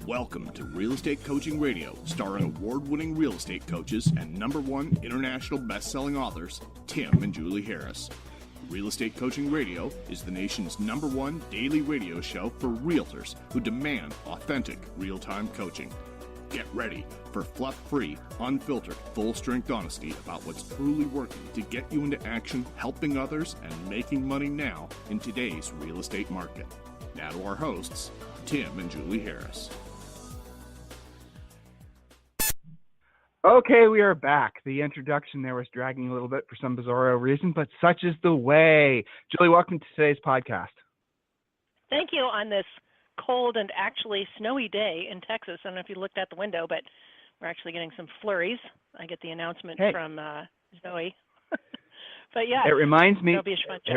Welcome to Real Estate Coaching Radio, starring award-winning real estate coaches and #1 international best-selling authors, Tim and Julie Harris. Real Estate Coaching Radio is the nation's #1 daily radio show for realtors who demand authentic, real-time coaching. Get ready for fluff-free, unfiltered, full-strength honesty about what's truly working to get you into action, helping others, and making money now in today's real estate market. Now to our hosts, Tim and Julie Harris. Okay, we are back. The introduction there was dragging a little bit for some bizarro reason, but such is the way. Julie, welcome to today's podcast. Thank you on this cold and actually snowy day in Texas. I don't know if you looked out the window, but we're actually getting some flurries. I get the announcement from Zoe. But yeah, it reminds me. It'll be a fun show.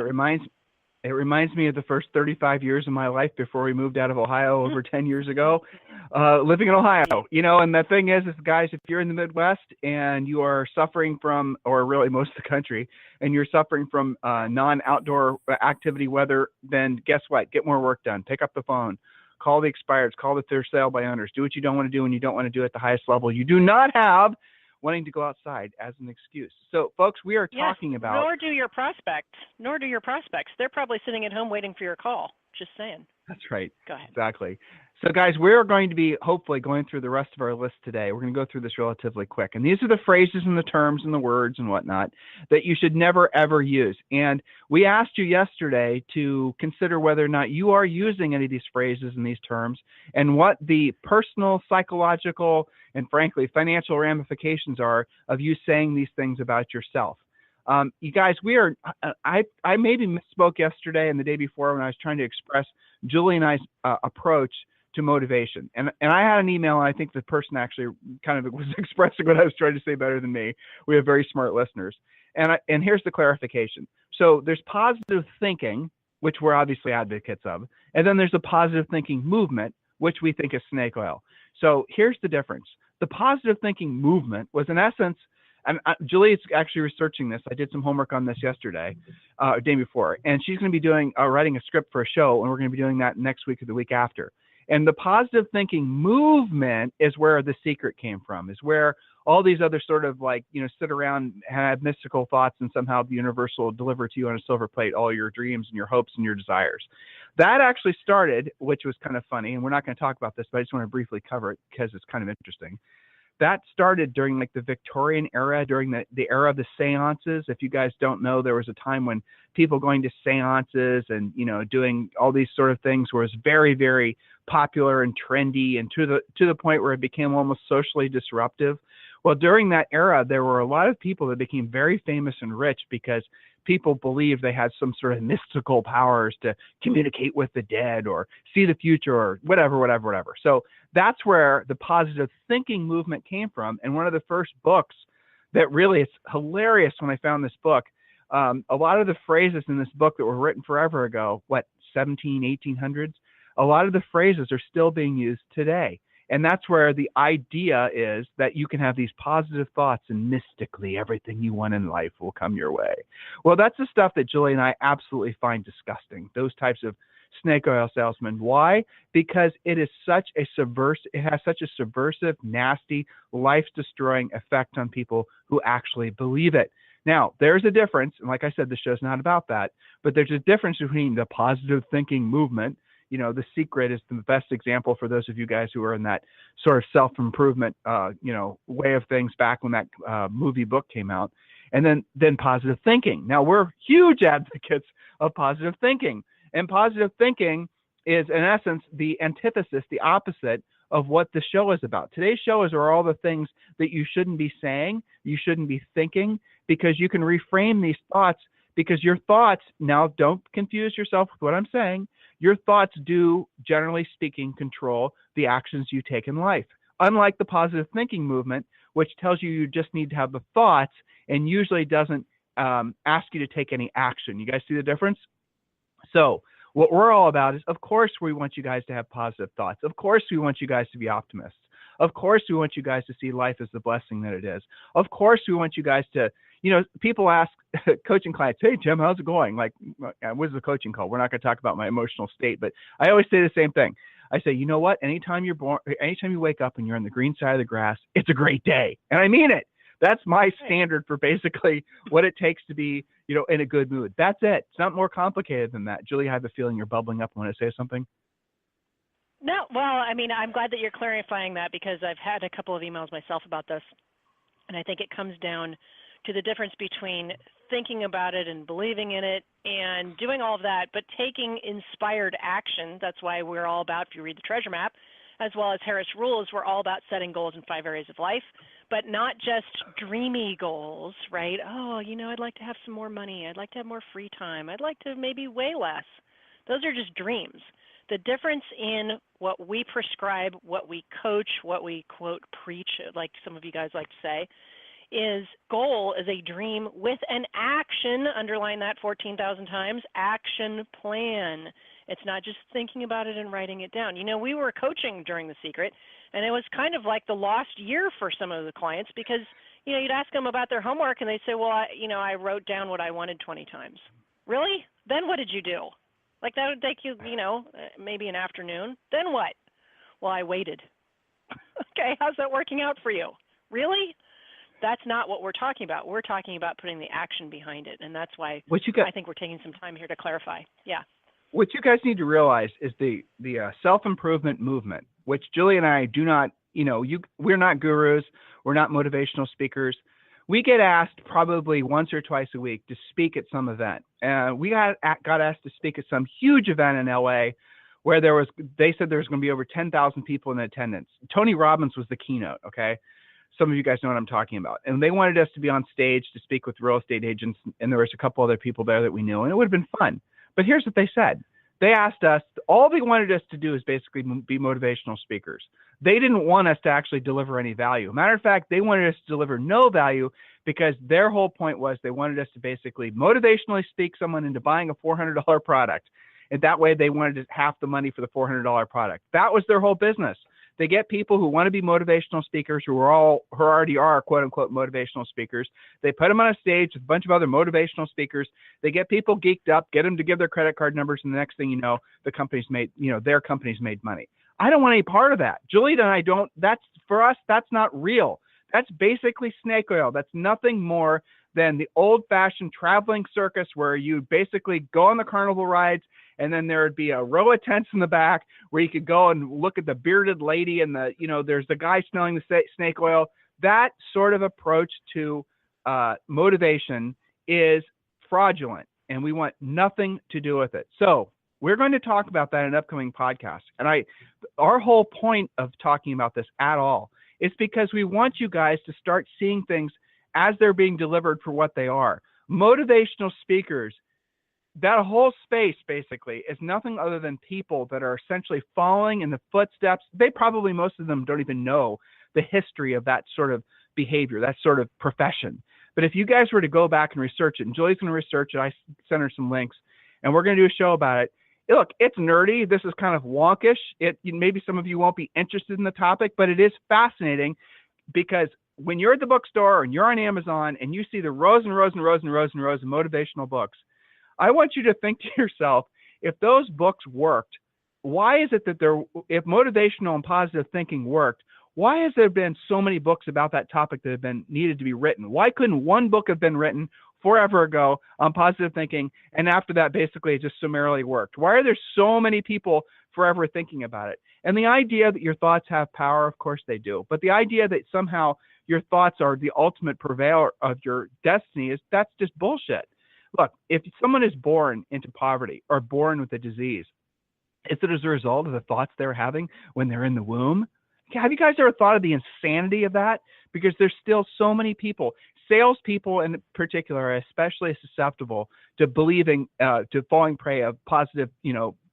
It reminds me of the first 35 years of my life before we moved out of Ohio over 10 years ago, living in Ohio, and the thing is guys, if you're in the Midwest and you are suffering from, or really most of the country, and you're suffering from non-outdoor activity weather, then guess what? Get more work done. Pick up the phone, call the expireds, call the for sale by owners, do what you don't want to do when you don't want to do at the highest level. You do not have wanting to go outside as an excuse. So, folks, we are talking about... Nor do your prospects. They're probably sitting at home waiting for your call. Just saying. That's right. Go ahead. Exactly. So, guys, we're going to be hopefully going through the rest of our list today. We're going to go through this relatively quick. And these are the phrases and the terms and the words and whatnot that you should never, ever use. And we asked you yesterday to consider whether or not you are using any of these phrases and these terms and what the personal, psychological, and frankly, financial ramifications are of you saying these things about yourself. You guys, I maybe misspoke yesterday and the day before when I was trying to express Julie and I's approach to motivation. And I had an email, and I think the person actually kind of was expressing what I was trying to say better than me. We have very smart listeners. And here's the clarification. So there's positive thinking, which we're obviously advocates of, and then there's a positive thinking movement, which we think is snake oil. So here's the difference. The positive thinking movement was, in essence, and Julie is actually researching this. I did some homework on this yesterday, day before, and she's going to be writing a script for a show, and we're going to be doing that next week or the week after. And the positive thinking movement is where the secret came from, is where all these other sort of sit around and have mystical thoughts, and somehow the universe will deliver to you on a silver plate all your dreams and your hopes and your desires. That actually started, which was kind of funny, and we're not going to talk about this, but I just want to briefly cover it because it's kind of interesting. That started during the Victorian era, during the era of the seances. If you guys don't know, there was a time when people going to seances and, doing all these sort of things was very, very popular and trendy, and to the point where it became almost socially disruptive. Well, during that era, there were a lot of people that became very famous and rich because people believed they had some sort of mystical powers to communicate with the dead or see the future or whatever. So that's where the positive thinking movement came from. And one of the first books that really, it's hilarious when I found this book, a lot of the phrases in this book that were written forever ago, 1800s, a lot of the phrases are still being used today. And that's where the idea is that you can have these positive thoughts and mystically everything you want in life will come your way. Well, that's the stuff that Julie and I absolutely find disgusting, those types of snake oil salesmen. Why? Because it has such a subversive, nasty, life-destroying effect on people who actually believe it. Now, there's a difference, and like I said, the show's not about that, but there's a difference between the positive thinking movement. The Secret is the best example for those of you guys who are in that sort of self-improvement, way of things back when that movie book came out. And then positive thinking. Now, we're huge advocates of positive thinking. And positive thinking is, in essence, the antithesis, the opposite of what the show is about. Today's show are all the things that you shouldn't be saying, you shouldn't be thinking, because you can reframe these thoughts, because your thoughts, now don't confuse yourself with what I'm saying, your thoughts do, generally speaking, control the actions you take in life. Unlike the positive thinking movement, which tells you just need to have the thoughts and usually doesn't ask you to take any action. You guys see the difference? So what we're all about is, of course, we want you guys to have positive thoughts. Of course, we want you guys to be optimists. Of course, we want you guys to see life as the blessing that it is. Of course, we want you guys to, people ask coaching clients, hey, Tim, how's it going? What is the coaching call? We're not going to talk about my emotional state, but I always say the same thing. I say, you know what? Anytime you wake up and you're on the green side of the grass, it's a great day. And I mean it. That's my standard for basically what it takes to be, in a good mood. That's it. It's not more complicated than that. Julie, I have a feeling you're bubbling up when I say something. No, well, I mean, I'm glad that you're clarifying that, because I've had a couple of emails myself about this. And I think it comes down to the difference between thinking about it and believing in it and doing all of that, but taking inspired action. That's why we're all about, if you read the treasure map, as well as Harris Rules, we're all about setting goals in 5 areas of life, but not just dreamy goals, right? Oh, I'd like to have some more money. I'd like to have more free time. I'd like to maybe weigh less. Those are just dreams. The difference in what we prescribe, what we coach, what we, quote, preach, like some of you guys like to say, is goal is a dream with an action, underline that 14,000 times, action plan. It's not just thinking about it and writing it down. We were coaching during The Secret, and it was kind of like the lost year for some of the clients, because, you'd ask them about their homework and they'd say, well, I wrote down what I wanted 20 times. Really? Then what did you do? Like that would take you, maybe an afternoon. Then what? Well, I waited. Okay, how's that working out for you? Really? That's not what we're talking about. We're talking about putting the action behind it, and that's why I think we're taking some time here to clarify. Yeah. What you guys need to realize is the self-improvement movement, which Julie and I do not, we're not gurus. We're not motivational speakers. We get asked probably once or twice a week to speak at some event. We got asked to speak at some huge event in LA where they said there was going to be over 10,000 people in attendance. Tony Robbins was the keynote, okay? Some of you guys know what I'm talking about. And they wanted us to be on stage to speak with real estate agents, and there was a couple other people there that we knew, and it would have been fun. But here's what they said. They asked us, all they wanted us to do is basically be motivational speakers. They didn't want us to actually deliver any value. Matter of fact, they wanted us to deliver no value, because their whole point was they wanted us to basically motivationally speak someone into buying a $400 product. And that way they wanted half the money for the $400 product. That was their whole business. They get people who want to be motivational speakers, who already are quote unquote motivational speakers. They put them on a stage with a bunch of other motivational speakers. They get people geeked up, get them to give their credit card numbers, and the next thing you know, their company's made money. I don't want any part of that. Julie and I don't. For us, that's not real. That's basically snake oil. That's nothing more than the old-fashioned traveling circus where you basically go on the carnival rides, and then there would be a row of tents in the back where you could go and look at the bearded lady and there's the guy smelling the snake oil. That sort of approach to motivation is fraudulent, and we want nothing to do with it. So we're going to talk about that in an upcoming podcast. And our whole point of talking about this at all is because we want you guys to start seeing things as they're being delivered for what they are. Motivational speakers, that whole space basically is nothing other than people that are essentially following in the footsteps. Most of them don't even know the history of that sort of behavior, that sort of profession. But if you guys were to go back and research it, and Julie's going to research it, I sent her some links, and we're going to do a show about it. Look, it's nerdy. This is kind of wonkish. Maybe some of you won't be interested in the topic, but it is fascinating, because when you're at the bookstore and you're on Amazon and you see the rows and rows and rows and rows and rows of motivational books, I want you to think to yourself, if those books worked, why is it that if motivational and positive thinking worked, why has there been so many books about that topic that have been needed to be written? Why couldn't one book have been written forever ago on positive thinking, and after that basically it just summarily worked? Why are there so many people forever thinking about it? And the idea that your thoughts have power, of course they do, but the idea that somehow your thoughts are the ultimate purveyor of your destiny, that's just bullshit. Look, if someone is born into poverty or born with a disease, is it as a result of the thoughts they're having when they're in the womb? Have you guys ever thought of the insanity of that? Because there's still so many people, salespeople in particular, are especially susceptible to believing, to falling prey of positive,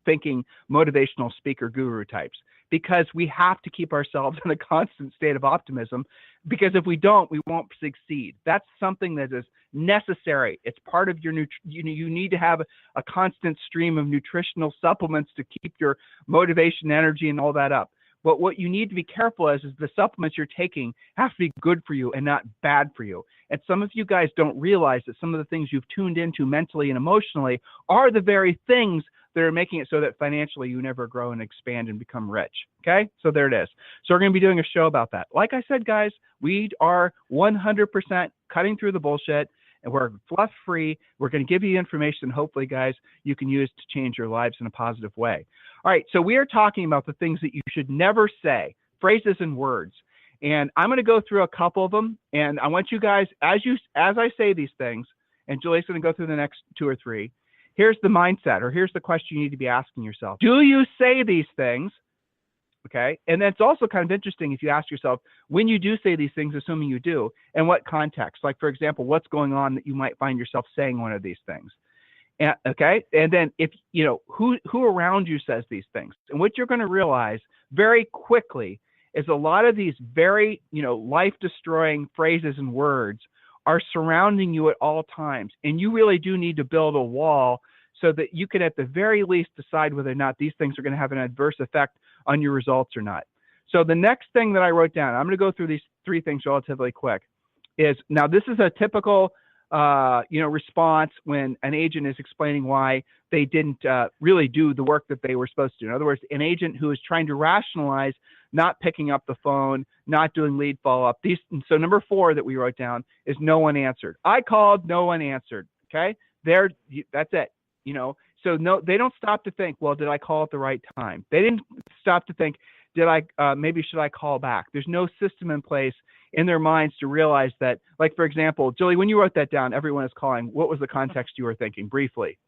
thinking, motivational speaker guru types, because we have to keep ourselves in a constant state of optimism, because if we don't, we won't succeed. That's something that is necessary. It's part of your you need to have a constant stream of nutritional supplements to keep your motivation, energy, and all that up. But what you need to be careful is the supplements you're taking have to be good for you and not bad for you. And some of you guys don't realize that some of the things you've tuned into mentally and emotionally are the very things that are making it so that financially you never grow and expand and become rich. Okay, so there it is. So we're going to be doing a show about that. Like I said, guys, we are 100% cutting through the bullshit, and we're fluff free. We're going to give you information, hopefully, guys, you can use to change your lives in a positive way. All right, so we are talking about the things that you should never say, phrases and words. And I'm going to go through a couple of them, and I want you guys, as I say these things, and Julie's going to go through the next 2 or 3. Here's the mindset, or here's the question you need to be asking yourself. Do you say these things? Okay. And then it's also kind of interesting if you ask yourself, when you do say these things, assuming you do, in what context? Like, for example, what's going on that you might find yourself saying one of these things? And, okay. And then if, who around you says these things? And what you're going to realize very quickly is a lot of these very, life-destroying phrases and words are surrounding you at all times. And you really do need to build a wall so that you can at the very least decide whether or not these things are going to have an adverse effect on your results or not. So the next thing that I wrote down, I'm going to go through these 3 things relatively quick, is now this is a typical response when an agent is explaining why they didn't really do the work that they were supposed to do. In other words, an agent who is trying to rationalize not picking up the phone, not doing lead follow-up. So number 4 that we wrote down is no one answered. I called, no one answered. Okay, that's it. So no, they don't stop to think, well, did I call at the right time? They didn't stop to think, maybe should I call back? There's no system in place in their minds to realize that, like, for example, Julie, when you wrote that down, everyone is calling, what was the context you were thinking briefly?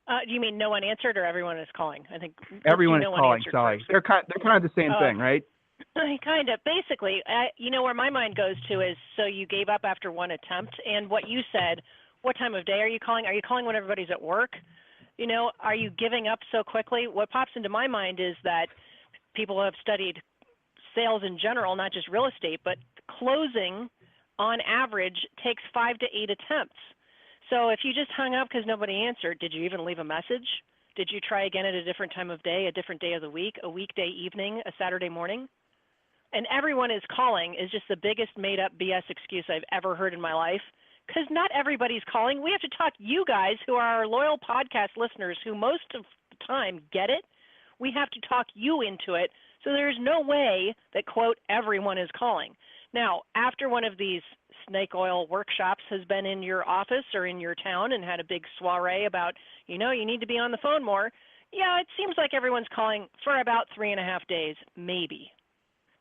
Do you mean no one answered or everyone is calling? I think everyone is calling. Sorry, they're kind of the same thing, right? Kind of. Basically, where my mind goes to is, so you gave up after one attempt, and what you said, what time of day are you calling? Are you calling when everybody's at work? Are you giving up so quickly? What pops into my mind is that people have studied sales in general, not just real estate, but closing on average takes 5 to 8 attempts. So if you just hung up because nobody answered, did you even leave a message? Did you try again at a different time of day, a different day of the week, a weekday evening, a Saturday morning? And everyone is calling is just the biggest made-up BS excuse I've ever heard in my life, because not everybody's calling. We have to talk you guys who are our loyal podcast listeners who most of the time get it. We have to talk you into it. So there's no way that, quote, everyone is calling. Now, after one of these snake oil workshops has been in your office or in your town and had a big soiree about, you need to be on the phone more, yeah, it seems like everyone's calling for about 3.5 days, maybe.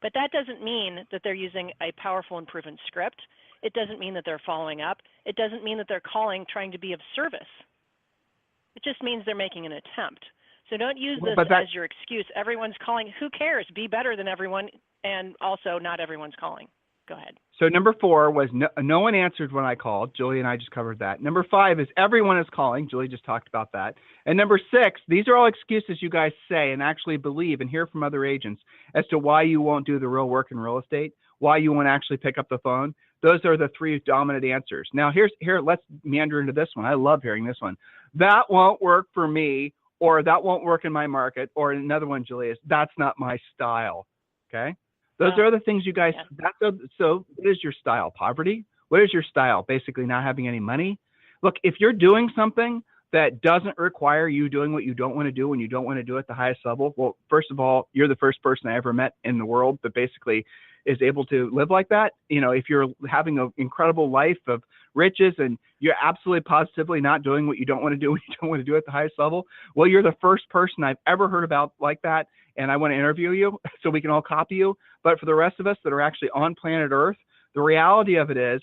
But that doesn't mean that they're using a powerful and proven script. It doesn't mean that they're following up. It doesn't mean that they're calling trying to be of service. It just means they're making an attempt. So don't use this as your excuse. Everyone's calling. Who cares? Be better than everyone. And also, not everyone's calling. Go ahead. So number 4 was no one answered when I called. Julie and I just covered that. Number 5 is everyone is calling. Julie just talked about that. And number 6, these are all excuses you guys say and actually believe and hear from other agents as to why you won't do the real work in real estate, why you won't actually pick up the phone. Those are the 3 dominant answers. Now, let's meander into this one. I love hearing this one. That won't work for me, or that won't work in my market, or another one, Julie, is that's not my style. Okay? Those are the things you guys, so what is your style? Poverty? What is your style? Basically not having any money? Look, if you're doing something that doesn't require you doing what you don't want to do when you don't want to do it at the highest level, well, first of all, you're the first person I ever met in the world that basically is able to live like that. If you're having an incredible life of riches and you're absolutely positively not doing what you don't want to do when you don't want to do it at the highest level, well, you're the first person I've ever heard about like that. And I want to interview you so we can all copy you. But for the rest of us that are actually on planet Earth, the reality of it is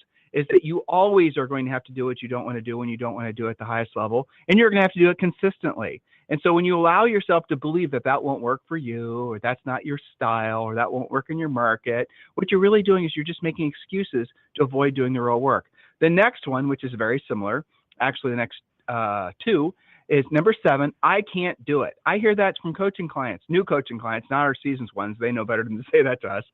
that you always are going to have to do what you don't want to do when you don't want to do it at the highest level. And you're going to have to do it consistently. And so when you allow yourself to believe that that won't work for you, or that's not your style, or that won't work in your market, what you're really doing is you're just making excuses to avoid doing the real work. The next one, which is very similar, actually the next 2, is number 7, I can't do it. I hear that from coaching clients, new coaching clients, not our seasoned ones. They know better than to say that to us.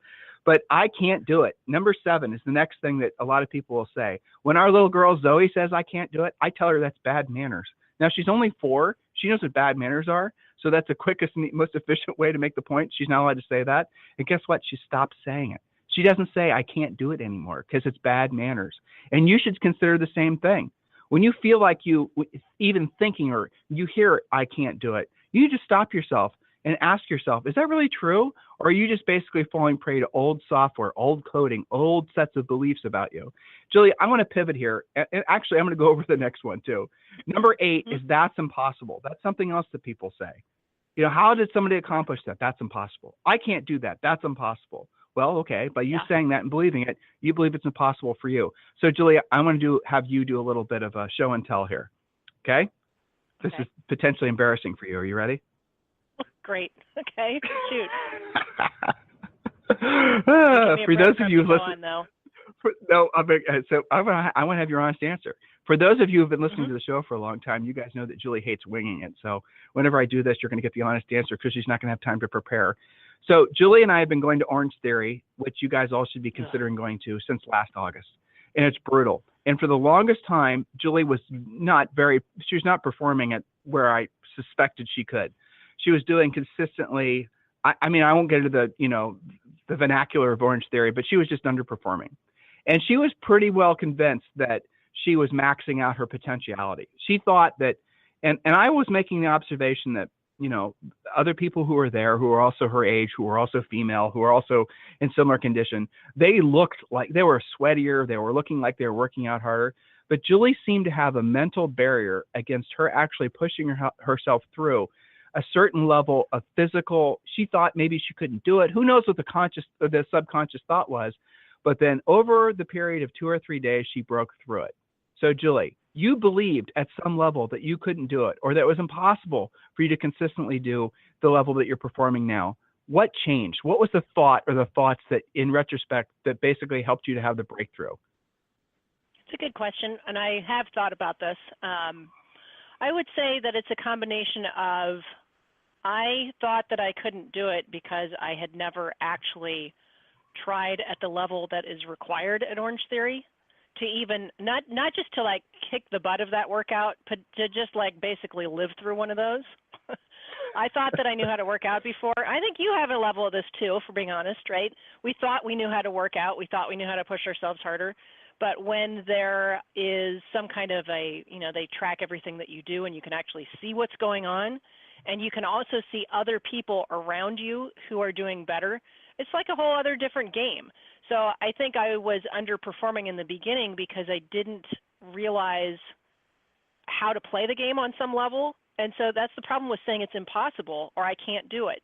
But I can't do it. Number 7 is the next thing that a lot of people will say. When our little girl Zoe says I can't do it, I tell her that's bad manners. Now, she's only 4. She knows what bad manners are. So that's the quickest and most efficient way to make the point. She's not allowed to say that. And guess what? She stopped saying it. She doesn't say I can't do it anymore because it's bad manners. And you should consider the same thing. when you feel like you even thinking or you hear, I can't do it, you just stop yourself and ask yourself, is that really true? Or are you just basically falling prey to old software, old coding, old sets of beliefs about you? Julie, I want to pivot here. And actually, I'm going to go over the next one too. Number 8 is that's impossible. That's something else that people say. You know, how did somebody accomplish that? That's impossible. I can't do that. That's impossible. Well, okay, by you saying that and believing it, you believe it's impossible for you. So, Julie, I want to have you do a little bit of a show and tell here. Okay? This is potentially embarrassing for you. Are you ready? Great. Okay. Shoot. For those of you who listen, I want to have your honest answer. For those of you who've been listening to the show for a long time, you guys know that Julie hates winging it. So whenever I do this, you're going to get the honest answer because she's not going to have time to prepare. So Julie and I have been going to Orange Theory, which you guys all should be considering going to since last August. And it's brutal. And for the longest time, Julie was not performing at where I suspected she could. She was doing consistently, I mean, I won't get into the vernacular of Orange Theory, but she was just underperforming. And she was pretty well convinced that she was maxing out her potentiality. She thought that, and I was making the observation that, other people who were there, who were also her age, who were also female, who were also in similar condition, they looked like they were sweatier, they were looking like they were working out harder. But Julie seemed to have a mental barrier against her actually pushing herself through a certain level of physical. She thought maybe she couldn't do it. Who knows what the conscious or the subconscious thought was? But then over the period of 2 or 3 days, she broke through it. So Julie, you believed at some level that you couldn't do it, or that it was impossible for you to consistently do the level that you're performing now. What changed? What was the thought or the thoughts that in retrospect that basically helped you to have the breakthrough? It's a good question, and I have thought about this. I would say that it's a combination of I thought that I couldn't do it because I had never actually tried at the level that is required at Orange Theory to even, not just to like kick the butt of that workout, but to just like basically live through one of those. I thought that I knew how to work out before. I think you have a level of this too, for being honest, right? We thought we knew how to work out. We thought we knew how to push ourselves harder. But when there is some kind of they track everything that you do and you can actually see what's going on, and you can also see other people around you who are doing better, it's like a whole other different game. So I think I was underperforming in the beginning because I didn't realize how to play the game on some level. And so that's the problem with saying it's impossible or I can't do it,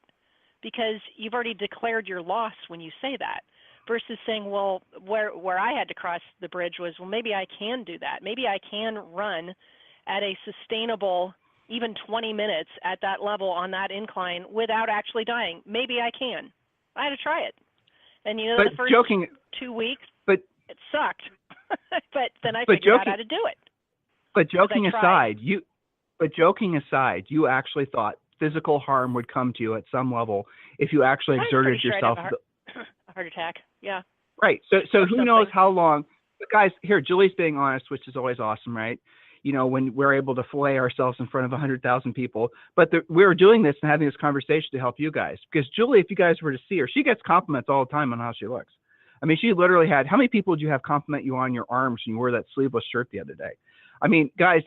because you've already declared your loss when you say that, versus saying, well, where I had to cross the bridge was, well, maybe I can do that. Maybe I can run at a sustainable, even 20 minutes at that level on that incline without actually dying. Maybe I can. I had to try it. And the first 2 weeks, it sucked. but then I figured out how to do it. But joking aside, you actually thought physical harm would come to you at some level if you actually exerted yourself. A heart attack, yeah. Right. So who knows how long? But guys, here, Julie's being honest, which is always awesome, right? When we're able to fillet ourselves in front of 100,000 people. But we're doing this and having this conversation to help you guys. Because Julie, if you guys were to see her, she gets compliments all the time on how she looks. I mean, she literally had, how many people did you have compliment you on your arms when you wore that sleeveless shirt the other day? I mean, guys,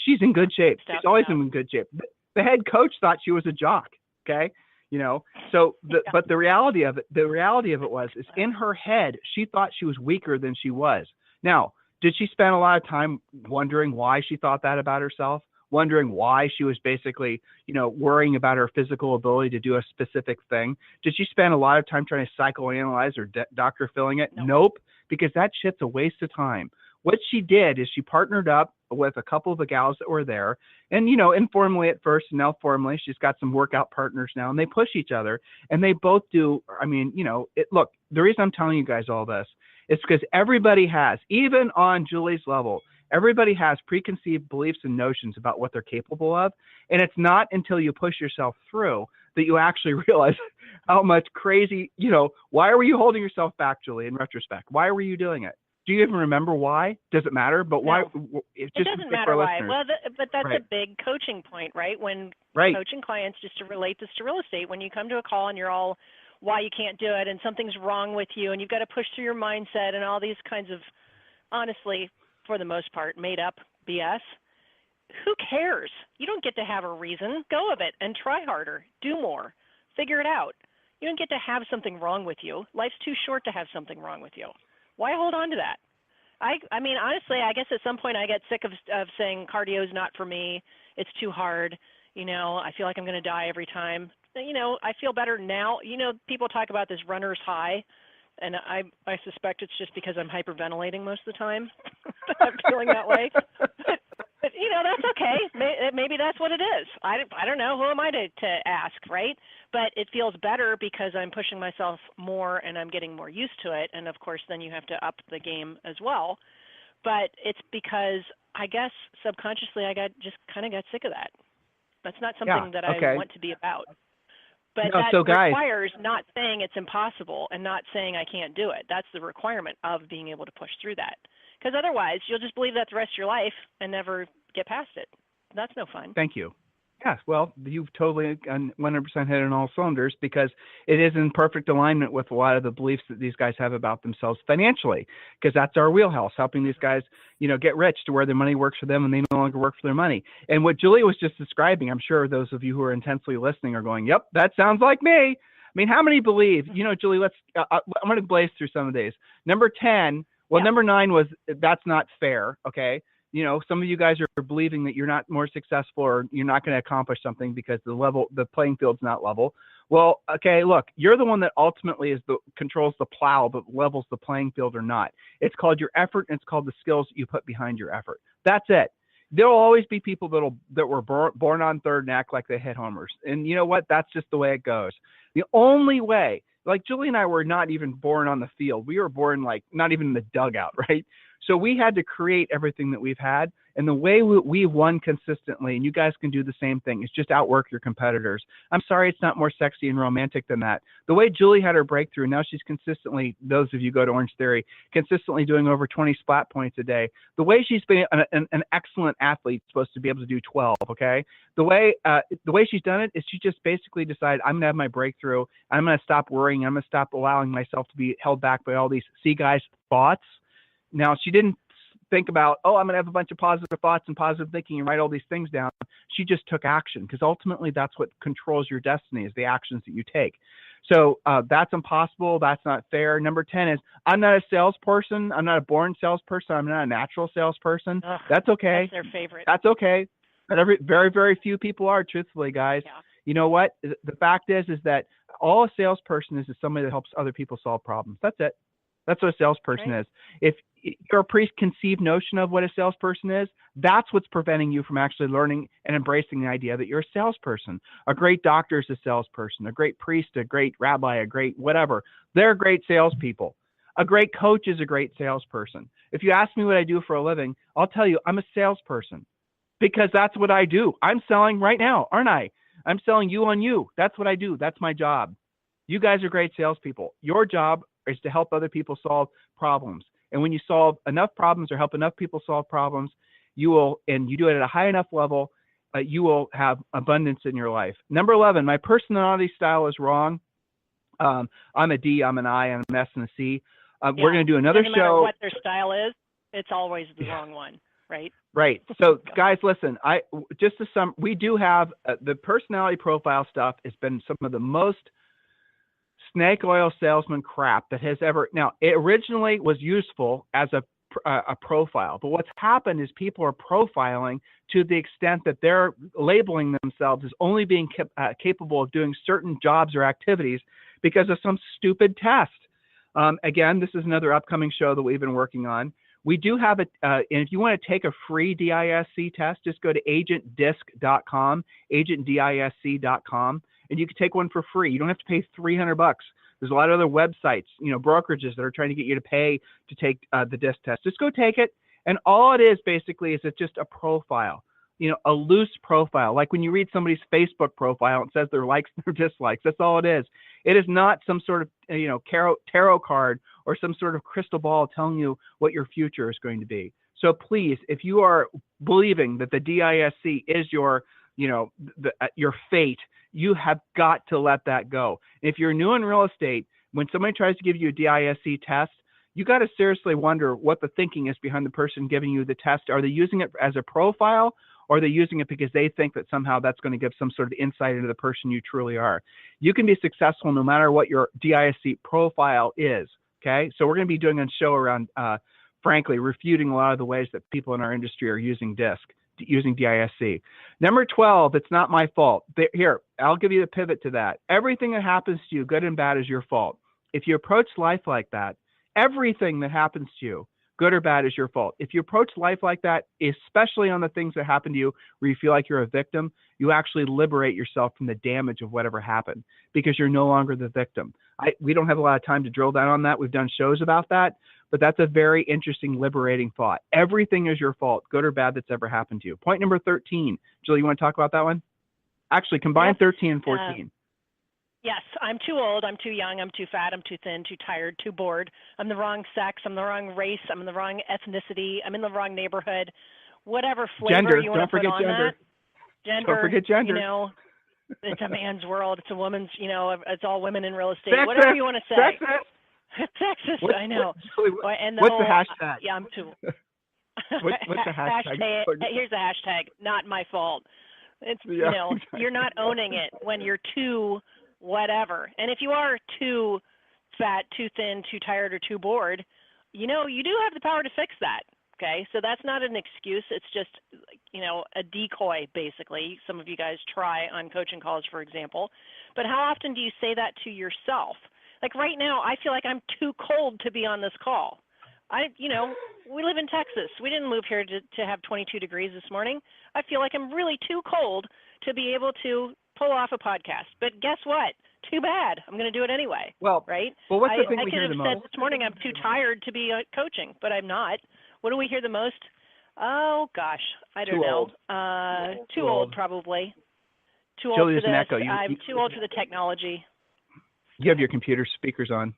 she's in good shape. She's always in good shape. The head coach thought she was a jock, okay? But the reality of it was in her head, she thought she was weaker than she was. Now, did she spend a lot of time wondering why she thought that about herself? Wondering why she was basically, worrying about her physical ability to do a specific thing? Did she spend a lot of time trying to psychoanalyze or doctor filling it? Nope, because that shit's a waste of time. What she did is she partnered up with a couple of the gals that were there, and, informally at first, and now formally, she's got some workout partners now, and they push each other, and they both do. I mean, look, the reason I'm telling you guys all this is because everybody has, even on Julie's level, everybody has preconceived beliefs and notions about what they're capable of. And it's not until you push yourself through that you actually realize how much crazy, why were you holding yourself back, Julie, in retrospect? Why were you doing it? Do you even remember why? Does it matter? But why? It doesn't matter why. Well, but that's a big coaching point, right? When coaching clients, just to relate this to real estate, when you come to a call and you're all, why you can't do it and something's wrong with you and you've got to push through your mindset and all these kinds of, honestly, for the most part, made up BS, who cares? You don't get to have a reason. Go with it and try harder. Do more. Figure it out. You don't get to have something wrong with you. Life's too short to have something wrong with you. Why hold on to that? I mean, honestly, I guess at some point I get sick of saying cardio is not for me. It's too hard. You know, I feel like I'm going to die every time. You know, I feel better now. You know, people talk about this runner's high, and I suspect it's just because I'm hyperventilating most of the time. I'm feeling that way. But, you know, that's okay. Maybe that's what it is. I don't know. Who am I to ask, right? But it feels better because I'm pushing myself more and I'm getting more used to it. And, of course, then you have to up the game as well. But it's because I guess subconsciously I just kind of got sick of that. That's not something that I want to be about. But that requires not saying it's impossible and not saying I can't do it. That's the requirement of being able to push through that. Because otherwise, you'll just believe that the rest of your life and never get past it. That's no fun. Thank you. Yes, well, you've totally 100% hit on all cylinders because it is in perfect alignment with a lot of the beliefs that these guys have about themselves financially, because that's our wheelhouse, helping these guys, you know, get rich to where their money works for them and they no longer work for their money. And what Julie was just describing, I'm sure those of you who are intensely listening are going, yep, that sounds like me. I mean, how many believe, you know, Julie, I'm going to blaze through some of these. Number 10, number 9 was, that's not fair, okay? You know, some of you guys are believing that you're not more successful or you're not going to accomplish something because the playing field's not level. Well, okay, look, you're the one that ultimately controls the plow, but levels the playing field or not. It's called your effort, and it's called the skills that you put behind your effort. That's it. There will always be people that were born on third and act like they hit homers. And you know what? That's just the way it goes. The only way, like Julie and I were not even born on the field. We were born like not even in the dugout, right? So we had to create everything that we've had. And the way we've won consistently, and you guys can do the same thing, is just outwork your competitors. I'm sorry it's not more sexy and romantic than that. The way Julie had her breakthrough, now she's consistently, those of you go to Orange Theory, consistently doing over 20 splat points a day. The way she's been an excellent athlete, supposed to be able to do 12, okay? The way she's done it is she just basically decided, I'm going to have my breakthrough. I'm going to stop worrying. I'm going to stop allowing myself to be held back by all these guys' thoughts. Now, she didn't think about, I'm going to have a bunch of positive thoughts and positive thinking and write all these things down. She just took action, because ultimately that's what controls your destiny, is the actions that you take. So that's impossible. That's not fair. Number 10 is, I'm not a salesperson. I'm not a born salesperson. I'm not a natural salesperson. Ugh, that's okay. That's their favorite. That's okay. But very, very few people are, truthfully, guys. Yeah. You know what? The fact is that all a salesperson is somebody that helps other people solve problems. That's it. That's what a salesperson is. If your preconceived notion of what a salesperson is, that's what's preventing you from actually learning and embracing the idea that you're a salesperson. A great doctor is a salesperson. A great priest, a great rabbi, a great whatever. They're great salespeople. A great coach is a great salesperson. If you ask me what I do for a living, I'll tell you I'm a salesperson, because that's what I do. I'm selling right now, aren't I? I'm selling you on you. That's what I do. That's my job. You guys are great salespeople. Your job is to help other people solve problems. And when you solve enough problems or help enough people solve problems, you will, and you do it at a high enough level, you will have abundance in your life. Number 11, my personality style is wrong. I'm a D, I'm an I, I'm an S, and a C. We're going to do another show. No matter what their style is, it's always the wrong one, right? Right. So guys, listen, we do have the personality profile stuff has been some of the most snake oil salesman crap that has ever. Now, it originally was useful as a profile, but what's happened is people are profiling to the extent that they're labeling themselves as only being capable of doing certain jobs or activities because of some stupid test. Again, this is another upcoming show that we've been working on. We do have and if you want to take a free DISC test, just go to agentdisc.com, agentdisc.com. And you can take one for free. You don't have to pay $300. There's a lot of other websites, brokerages that are trying to get you to pay to take the DISC test. Just go take it. And all it is basically is it's just a profile, a loose profile. Like when you read somebody's Facebook profile, it says their likes and their dislikes. That's all it is. It is not some sort of, tarot card or some sort of crystal ball telling you what your future is going to be. So please, if you are believing that the DISC is your fate, you have got to let that go. If you're new in real estate, when somebody tries to give you a DISC test, you got to seriously wonder what the thinking is behind the person giving you the test. Are they using it as a profile, or are they using it because they think that somehow that's going to give some sort of insight into the person you truly are? You can be successful no matter what your DISC profile is, okay? So we're going to be doing a show around, frankly, refuting a lot of the ways that people in our industry are using DISC. Number 12, it's not my fault. Here, I'll give you the pivot to that. Everything that happens to you, good and bad, is your fault. If you approach life like that, everything that happens to you, good or bad, is your fault. If you approach life like that, especially on the things that happen to you where you feel like you're a victim, you actually liberate yourself from the damage of whatever happened because you're no longer the victim. We don't have a lot of time to drill down on that. We've done shows about that, but that's a very interesting, liberating thought. Everything is your fault, good or bad, that's ever happened to you. Point number 13. Julie, you want to talk about that one? Actually, combine 13 and 14. Yes, I'm too old, I'm too young, I'm too fat, I'm too thin, too tired, too bored. I'm the wrong sex, I'm the wrong race, I'm the wrong ethnicity, I'm in the wrong neighborhood. Whatever flavor you want to put on that. Gender. Don't forget gender. You know, it's a man's world. It's a woman's, you know, it's all women in real estate. Sexist. Whatever you want to say. Sexist. I know. What's the hashtag? Yeah, I'm too. What's the hashtag? Here's the hashtag, not my fault. It's, yeah, you know, exactly. You're not owning it when you're too whatever. And if you are too fat, too thin, too tired, or too bored, you know, you do have the power to fix that. Okay, so that's not an excuse. It's just, you know, a decoy, basically. Some of you guys try on coaching calls, for example. But how often do you say that to yourself? Like right now, I feel like I'm too cold to be on this call. You know, we live in Texas. We didn't move here to have 22 degrees this morning. I feel like I'm really too cold to be able to pull off a podcast. But guess what? Too bad. I'm going to do it anyway. Well, right? Well, what's the thing I we could hear have the said most? This morning I'm too tired to be coaching, but I'm not. What do we hear the most? Oh gosh, I don't know. Too old, probably. Too old for this. I'm too old for the technology. You have your computer speakers on.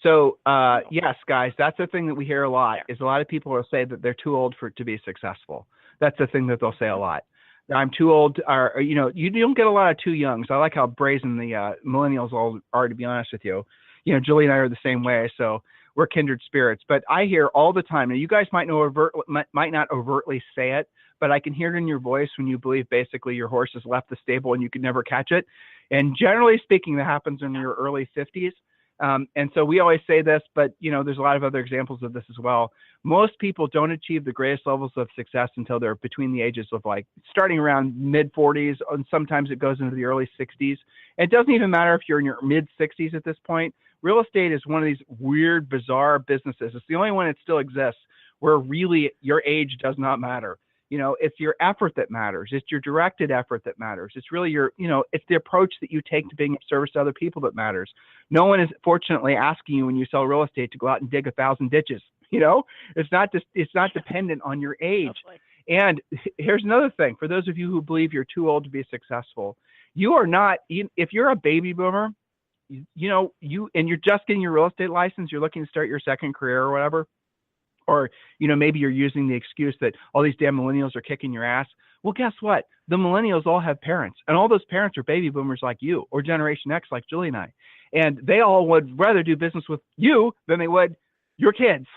So yes, guys, that's the thing that we hear a lot. Is a lot of people will say that they're too old to be successful. That's the thing that they'll say a lot. I'm too old, or you know, you don't get a lot of too youngs. I like how brazen the millennials all are, to be honest with you. You know, Julie and I are the same way, so we're kindred spirits. But I hear all the time, and you guys might not overtly say it, but I can hear it in your voice when you believe basically your horse has left the stable and you could never catch it. And generally speaking, that happens in your early 50s. And so we always say this, but you know, there's a lot of other examples of this as well. Most people don't achieve the greatest levels of success until they're between the ages of like starting around mid 40s, and sometimes it goes into the early 60s. It doesn't even matter if you're in your mid 60s at this point. Real estate is one of these weird, bizarre businesses. It's the only one that still exists where really your age does not matter. You know, it's your effort that matters. It's your directed effort that matters. It's really your, you know, it's the approach that you take to being of service to other people that matters. No one is fortunately asking you when you sell real estate to go out and dig 1,000 ditches. You know, it's not dependent on your age. And here's another thing. For those of you who believe you're too old to be successful, you are not. If you're a baby boomer, and you're just getting your real estate license, you're looking to start your second career or whatever. Or, you know, maybe you're using the excuse that all these damn millennials are kicking your ass. Well, guess what? The millennials all have parents, and all those parents are baby boomers like you, or Generation X like Julie and I. And they all would rather do business with you than they would your kids.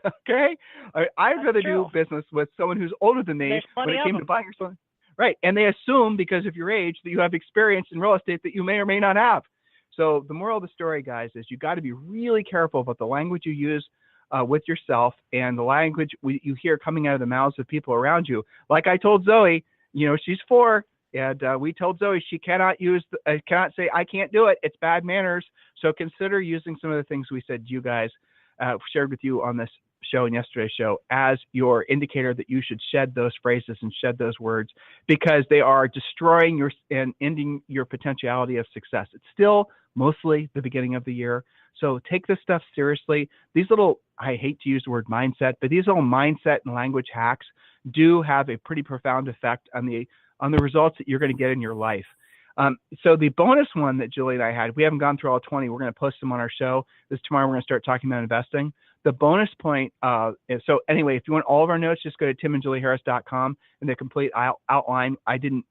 Okay? I'd rather do business with someone who's older than me when it came to buying or something. Right. And they assume because of your age that you have experience in real estate that you may or may not have. So the moral of the story, guys, is you got to be really careful about the language you use with yourself and the language you hear coming out of the mouths of people around you. Like I told Zoe, you know, she's 4, and we told Zoe she cannot cannot say, I can't do it. It's bad manners. So consider using some of the things we said you guys shared with you on this show and yesterday's show as your indicator that you should shed those phrases and shed those words, because they are destroying and ending your potentiality of success. It's still mostly the beginning of the year. So take this stuff seriously. These little, I hate to use the word mindset, but these little mindset and language hacks do have a pretty profound effect on the results that you're going to get in your life. So the bonus one that Julie and I had, we haven't gone through all 20. We're going to post them on our show. Tomorrow we're going to start talking about investing. The bonus point, so anyway, if you want all of our notes, just go to timandjulieharris.com and the complete outline.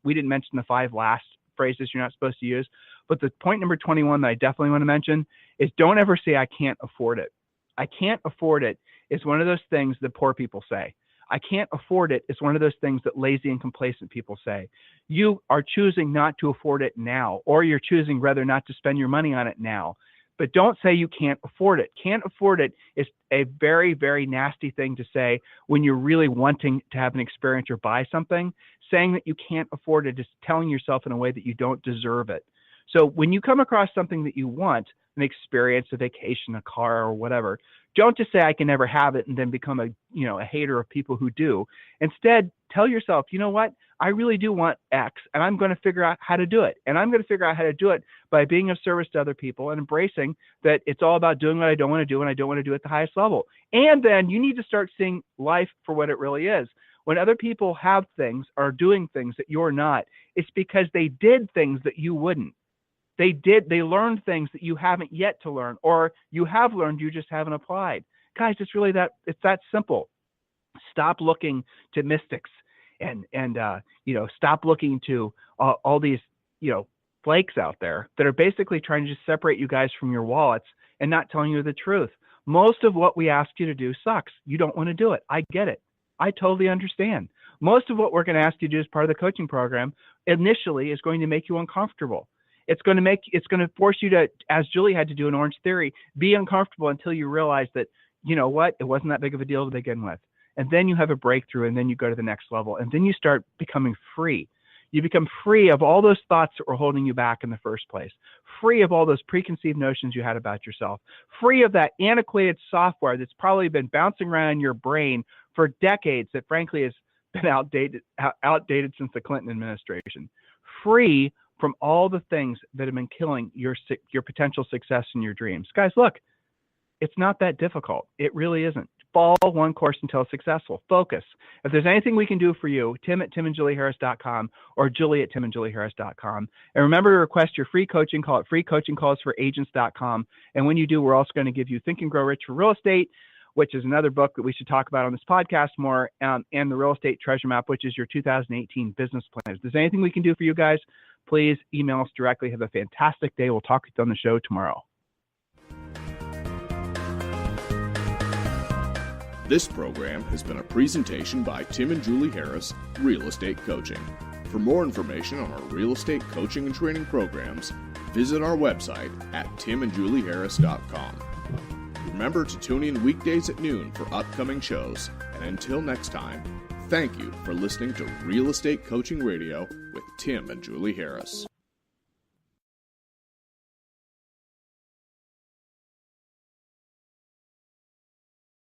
We didn't mention the 5 last phrases you're not supposed to use. But the point number 21 that I definitely want to mention is don't ever say, I can't afford it. I can't afford it is one of those things that poor people say. I can't afford it is one of those things that lazy and complacent people say. You are choosing not to afford it now, or you're choosing rather not to spend your money on it now. But don't say you can't afford it. Can't afford it is a very, very nasty thing to say when you're really wanting to have an experience or buy something. Saying that you can't afford it is telling yourself in a way that you don't deserve it. So when you come across something that you want, an experience, a vacation, a car, or whatever, don't just say I can never have it and then become a hater of people who do. Instead, tell yourself, you know what? I really do want X, and I'm going to figure out how to do it. And I'm going to figure out how to do it by being of service to other people and embracing that it's all about doing what I don't want to do, and I don't want to do it at the highest level. And then you need to start seeing life for what it really is. When other people have things or doing things that you're not, it's because they did things that you wouldn't. They learned things that you haven't yet to learn, or you have learned, you just haven't applied. Guys, it's that simple. Stop looking to mystics and stop looking to all these, flakes out there that are basically trying to just separate you guys from your wallets and not telling you the truth. Most of what we ask you to do sucks. You don't want to do it. I get it. I totally understand. Most of what we're going to ask you to do as part of the coaching program initially is going to make you uncomfortable. It's going to force you to, as Julie had to do in Orange Theory, be uncomfortable until you realize that, you know what, it wasn't that big of a deal to begin with. And then you have a breakthrough, and then you go to the next level, and then you start becoming free. You become free of all those thoughts that were holding you back in the first place, free of all those preconceived notions you had about yourself, free of that antiquated software that's probably been bouncing around in your brain for decades that frankly has been outdated since the Clinton administration, free from all the things that have been killing your potential success and your dreams. Guys, look, it's not that difficult. It really isn't. Follow one course until successful. Focus. If there's anything we can do for you, tim@timandjulieharris.com or julie@timandjulieharris.com. And remember to request your free coaching. Call it free coaching calls for agents.com. And when you do, we're also going to give you Think and Grow Rich for Real Estate, which is another book that we should talk about on this podcast more, and the Real Estate Treasure Map, which is your 2018 business plan. If there's anything we can do for you guys, please email us directly. Have a fantastic day. We'll talk to you on the show tomorrow. This program has been a presentation by Tim and Julie Harris, Real Estate Coaching. For more information on our real estate coaching and training programs, visit our website at timandjulieharris.com. Remember to tune in weekdays at noon for upcoming shows. And until next time, thank you for listening to Real Estate Coaching Radio with Tim and Julie Harris.